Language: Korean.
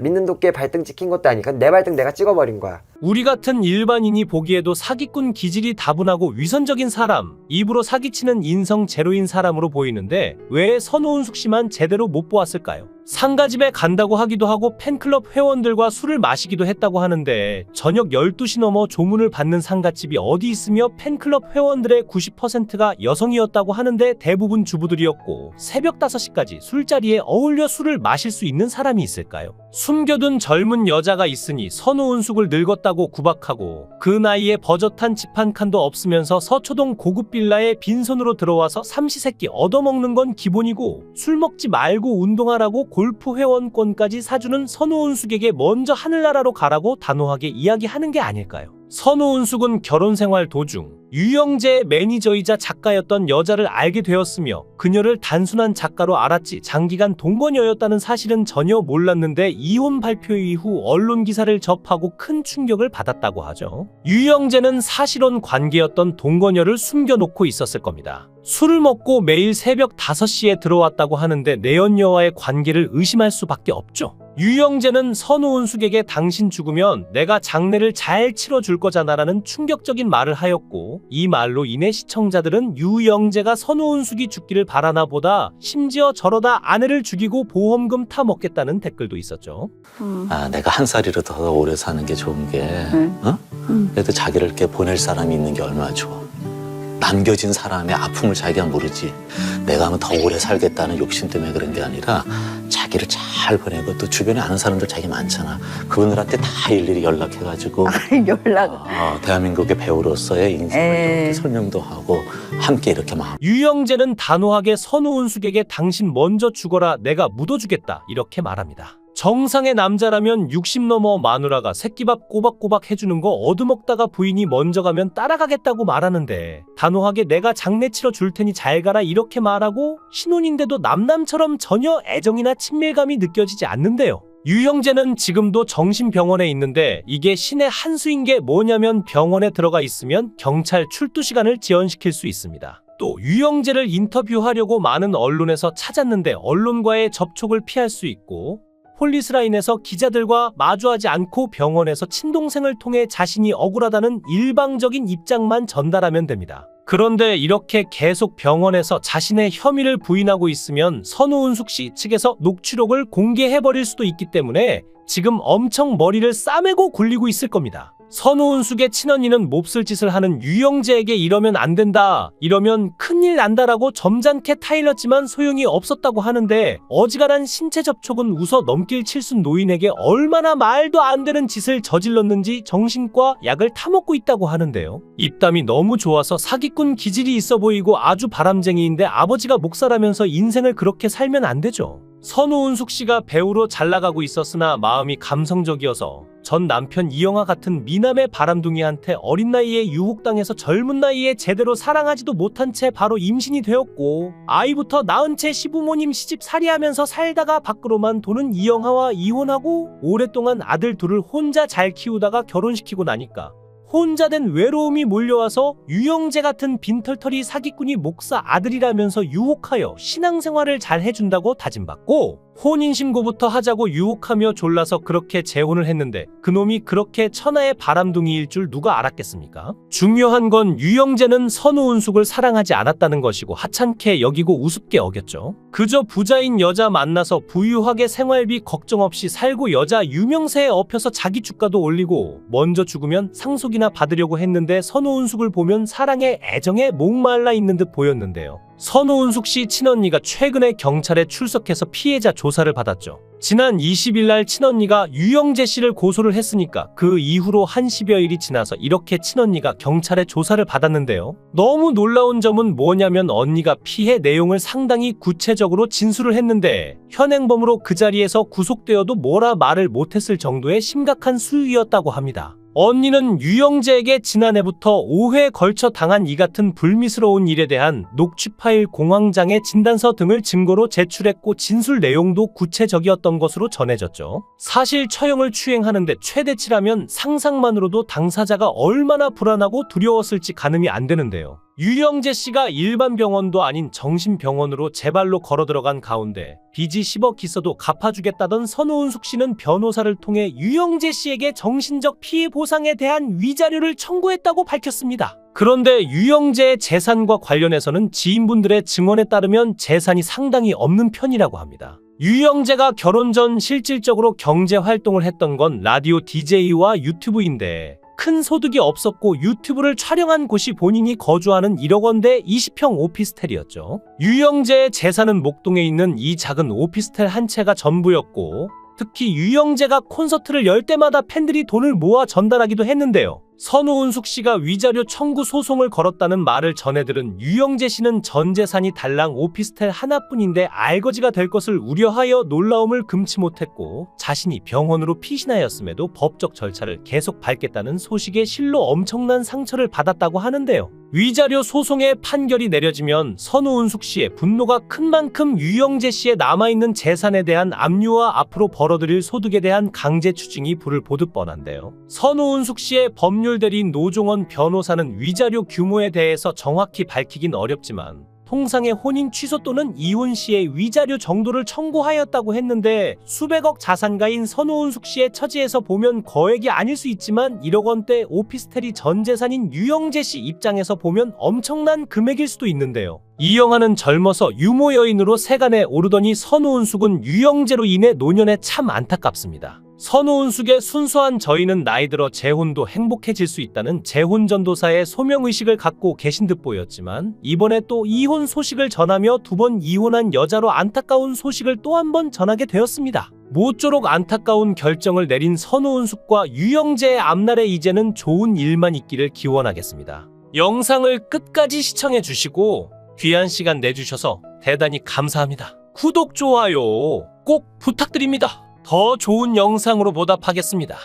믿는 도끼에 발등 찍힌 것도 아니니까 내 발등 내가 찍어버린 거야. 우리 같은 일반인이 보기에도 사기꾼 기질이 다분하고 위선적인 사람, 입으로 사기치는 인성 제로인 사람으로 보이는데 왜 선호은숙 씨만 제대로 못 보았을까요? 상가집에 간다고 하기도 하고 팬클럽 회원들과 술을 마시기도 했다고 하는데 저녁 12시 넘어 조문을 받는 상가집이 어디 있으며 팬클럽 회원들의 90%가 여성이었다고 하는데 대부분 주부들이었고 새벽 5시까지 술자리에 어울려 술을 마실 수 있는 사람이 있을까요? 숨겨둔 젊은 여자가 있으니 선호은숙을 늙었다고 구박하고 그 나이에 버젓한 집 한 칸도 없으면서 서초동 고급 빌라에 빈손으로 들어와서 삼시세끼 얻어먹는 건 기본이고 술 먹지 말고 운동하라고 골프 회원권까지 사주는 선호은숙에게 먼저 하늘나라로 가라고 단호하게 이야기하는 게 아닐까요? 선호은숙은 결혼생활 도중 유영재의 매니저이자 작가였던 여자를 알게 되었으며 그녀를 단순한 작가로 알았지 장기간 동거녀였다는 사실은 전혀 몰랐는데 이혼 발표 이후 언론 기사를 접하고 큰 충격을 받았다고 하죠. 유영재는 사실혼 관계였던 동거녀를 숨겨놓고 있었을 겁니다. 술을 먹고 매일 새벽 5시에 들어왔다고 하는데 내연녀와의 관계를 의심할 수밖에 없죠. 유영재는 선호은숙에게 당신 죽으면 내가 장례를 잘 치러줄 거잖아라는 충격적인 말을 하였고 이 말로 인해 시청자들은 유영재가 선호은숙이 죽기를 바라나 보다 심지어 저러다 아내를 죽이고 보험금 타먹겠다는 댓글도 있었죠. 아, 내가 한 살이라도 더 오래 사는 게 좋은 게 어? 그래도 자기를 이렇게 보낼 사람이 있는 게 얼마나 좋아. 남겨진 사람의 아픔을 자기가 모르지. 내가 하면 더 오래 살겠다는 욕심 때문에 그런 게 아니라 자기를 잘 보내고 또 주변에 아는 사람들 자기 많잖아. 그분들한테 다 일일이 연락해가지고 대한민국의 배우로서의 인생을 이렇게 설명도 하고 함께 이렇게 막. 유영재는 단호하게 선호은숙에게 당신 먼저 죽어라 내가 묻어주겠다 이렇게 말합니다. 정상의 남자라면 60 넘어 마누라가 새끼밥 꼬박꼬박 해주는 거 얻어먹다가 부인이 먼저 가면 따라가겠다고 말하는데 단호하게 내가 장례 치러 줄 테니 잘 가라 이렇게 말하고 신혼인데도 남남처럼 전혀 애정이나 친밀감이 느껴지지 않는데요. 유영재는 지금도 정신병원에 있는데 이게 신의 한 수인 게 뭐냐면 병원에 들어가 있으면 경찰 출두 시간을 지연시킬 수 있습니다. 또 유영재를 인터뷰하려고 많은 언론에서 찾았는데 언론과의 접촉을 피할 수 있고 폴리스라인에서 기자들과 마주하지 않고 병원에서 친동생을 통해 자신이 억울하다는 일방적인 입장만 전달하면 됩니다. 그런데 이렇게 계속 병원에서 자신의 혐의를 부인하고 있으면 선호은숙 씨 측에서 녹취록을 공개해버릴 수도 있기 때문에 지금 엄청 머리를 싸매고 굴리고 있을 겁니다. 선호은숙의 친언니는 몹쓸 짓을 하는 유영재에게 이러면 안 된다, 이러면 큰일 난다라고 점잖게 타일렀지만 소용이 없었다고 하는데 어지간한 신체 접촉은 웃어 넘길 칠순 노인에게 얼마나 말도 안 되는 짓을 저질렀는지 정신과 약을 타먹고 있다고 하는데요. 입담이 너무 좋아서 사기꾼 기질이 있어 보이고 아주 바람쟁이인데 아버지가 목사라면서 인생을 그렇게 살면 안 되죠. 선호은숙 씨가 배우로 잘 나가고 있었으나 마음이 감성적이어서 전 남편 이영하 같은 미남의 바람둥이한테 어린 나이에 유혹당해서 젊은 나이에 제대로 사랑하지도 못한 채 바로 임신이 되었고 아이부터 낳은 채 시부모님 시집살이하면서 살다가 밖으로만 도는 이영하와 이혼하고 오랫동안 아들 둘을 혼자 잘 키우다가 결혼시키고 나니까 혼자 된 외로움이 몰려와서 유영재 같은 빈털터리 사기꾼이 목사 아들이라면서 유혹하여 신앙생활을 잘 해준다고 다짐받고 혼인신고부터 하자고 유혹하며 졸라서 그렇게 재혼을 했는데 그놈이 그렇게 천하의 바람둥이일 줄 누가 알았겠습니까? 중요한 건 유영재는 선호은숙을 사랑하지 않았다는 것이고 하찮게 여기고 우습게 어겼죠. 그저 부자인 여자 만나서 부유하게 생활비 걱정 없이 살고 여자 유명세에 엎혀서 자기 주가도 올리고 먼저 죽으면 상속이나 받으려고 했는데 선호은숙을 보면 사랑에 애정에 목말라 있는 듯 보였는데요. 선호은숙 씨 친언니가 최근에 경찰에 출석해서 피해자 조사를 받았죠. 지난 20일 날 친언니가 유영재 씨를 고소를 했으니까 그 이후로 한 10여일이 지나서 이렇게 친언니가 경찰에 조사를 받았는데요. 너무 놀라운 점은 뭐냐면 언니가 피해 내용을 상당히 구체적으로 진술을 했는데 현행범으로 그 자리에서 구속되어도 뭐라 말을 못했을 정도의 심각한 수위였다고 합니다. 언니는 유영재에게 지난해부터 5회에 걸쳐 당한 이 같은 불미스러운 일에 대한 녹취 파일, 공황장애 진단서 등을 증거로 제출했고 진술 내용도 구체적이었던 것으로 전해졌죠. 사실 처형을 추행하는데 최대치라면 상상만으로도 당사자가 얼마나 불안하고 두려웠을지 가늠이 안 되는데요. 유영재 씨가 일반 병원도 아닌 정신병원으로 제 발로 걸어 들어간 가운데 빚이 10억 있어도 갚아주겠다던 선우은숙 씨는 변호사를 통해 유영재 씨에게 정신적 피해 보상에 대한 위자료를 청구했다고 밝혔습니다. 그런데 유영재의 재산과 관련해서는 지인분들의 증언에 따르면 재산이 상당히 없는 편이라고 합니다. 유영재가 결혼 전 실질적으로 경제 활동을 했던 건 라디오 DJ와 유튜브인데 큰 소득이 없었고 유튜브를 촬영한 곳이 본인이 거주하는 1억 원대 20평 오피스텔이었죠. 유영재의 재산은 목동에 있는 이 작은 오피스텔 한 채가 전부였고 특히 유영재가 콘서트를 열 때마다 팬들이 돈을 모아 전달하기도 했는데요. 선우은숙 씨가 위자료 청구 소송을 걸었다는 말을 전해들은 유영재 씨는 전 재산이 달랑 오피스텔 하나뿐인데 알거지가 될 것을 우려하여 놀라움을 금치 못했고 자신이 병원으로 피신하였음에도 법적 절차를 계속 밟겠다는 소식에 실로 엄청난 상처를 받았다고 하는데요. 위자료 소송의 판결이 내려지면 선우은숙 씨의 분노가 큰 만큼 유영재 씨의 남아있는 재산에 대한 압류와 앞으로 벌어들일 소득에 대한 강제 추징이 불을 보듯 뻔한데요. 선우은숙 씨의 법률 대리인 노종원 변호사는 위자료 규모에 대해서 정확히 밝히긴 어렵지만 통상의 혼인 취소 또는 이혼 시의 위자료 정도를 청구하였다고 했는데 수백억 자산가인 선우은숙 씨의 처지에서 보면 거액이 아닐 수 있지만 1억 원대 오피스텔이 전 재산인 유영재 씨 입장에서 보면 엄청난 금액일 수도 있는데요. 이영하는 젊어서 유모 여인으로 세간에 오르더니 선우은숙은 유영재로 인해 노년에 참 안타깝습니다. 선우은숙의 순수한 저희는 나이 들어 재혼도 행복해질 수 있다는 재혼 전도사의 소명의식을 갖고 계신 듯 보였지만 이번에 또 이혼 소식을 전하며 2번 이혼한 여자로 안타까운 소식을 또 한 번 전하게 되었습니다. 모쪼록 안타까운 결정을 내린 선우은숙과 유영재의 앞날에 이제는 좋은 일만 있기를 기원하겠습니다. 영상을 끝까지 시청해 주시고 귀한 시간 내주셔서 대단히 감사합니다. 구독, 좋아요 꼭 부탁드립니다. 더 좋은 영상으로 보답하겠습니다.